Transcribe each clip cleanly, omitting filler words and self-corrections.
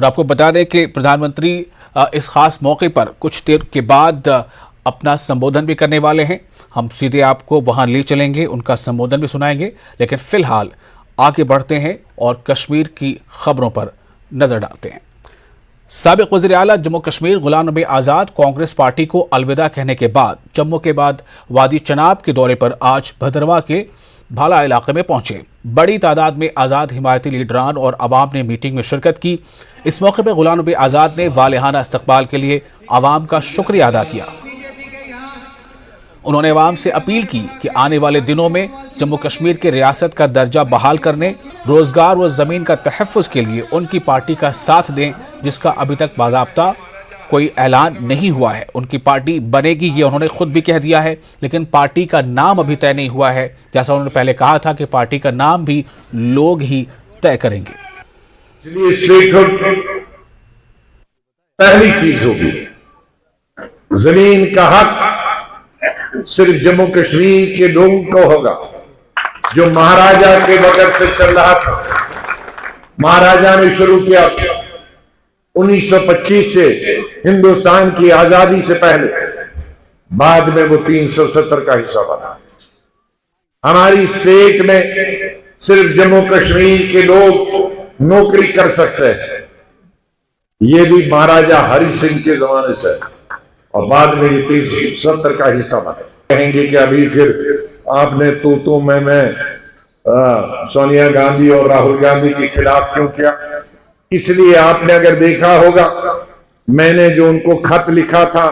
और आपको बता दें कि प्रधानमंत्री इस खास मौके पर कुछ देर के बाद अपना संबोधन भी करने वाले हैं। हम सीधे आपको वहां ले चलेंगे, उनका संबोधन भी सुनाएंगे, लेकिन फिलहाल आगे बढ़ते हैं और कश्मीर की खबरों पर नजर डालते हैं। साबिक वज़ीर आला जम्मू कश्मीर गुलाम नबी आज़ाद कांग्रेस पार्टी को अलविदा कहने के बाद जम्मू के बाद वादी चनाब के दौरे पर आज भदरवा के भाला इलाके में पहुंचे। बड़ी तादाद में आज़ाद हिमायती लीडरान और अवाम ने मीटिंग में शिरकत की। इस मौके पर गुलाम नबी आज़ाद ने वालिहाना इस्तकबाल के लिए अवाम का शुक्रिया अदा किया। उन्होंने अवाम से अपील की कि आने वाले दिनों में जम्मू कश्मीर के रियासत का दर्जा बहाल करने, रोजगार व ज़मीन का तहफ़्फ़ुज़ के लिए उनकी पार्टी का साथ दें, जिसका अभी तक बाज़ाब्ता कोई ऐलान नहीं हुआ है। उनकी पार्टी बनेगी ये उन्होंने खुद भी कह दिया है, लेकिन पार्टी का नाम अभी तय नहीं हुआ है। जैसा उन्होंने पहले कहा था कि पार्टी का नाम भी लोग ही तय करेंगे। पहली चीज होगी, जमीन का हक सिर्फ जम्मू कश्मीर के लोगों को होगा। जो महाराजा के वक्त से चल रहा था, महाराजा ने शुरू किया 1925 से हिंदुस्तान की आजादी से पहले, बाद में वो 370 का हिस्सा बना। हमारी स्टेट में सिर्फ जम्मू कश्मीर के लोग नौकरी कर सकते हैं। ये भी महाराजा हरि सिंह के जमाने से, और बाद में ये 370 का हिस्सा बना। कहेंगे कि अभी फिर आपने तू मैं सोनिया गांधी और राहुल गांधी के खिलाफ क्यों किया? इसलिए आपने अगर देखा होगा, मैंने जो उनको खत लिखा था,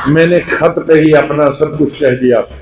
मैंने खत पे ही अपना सब कुछ कह दिया था।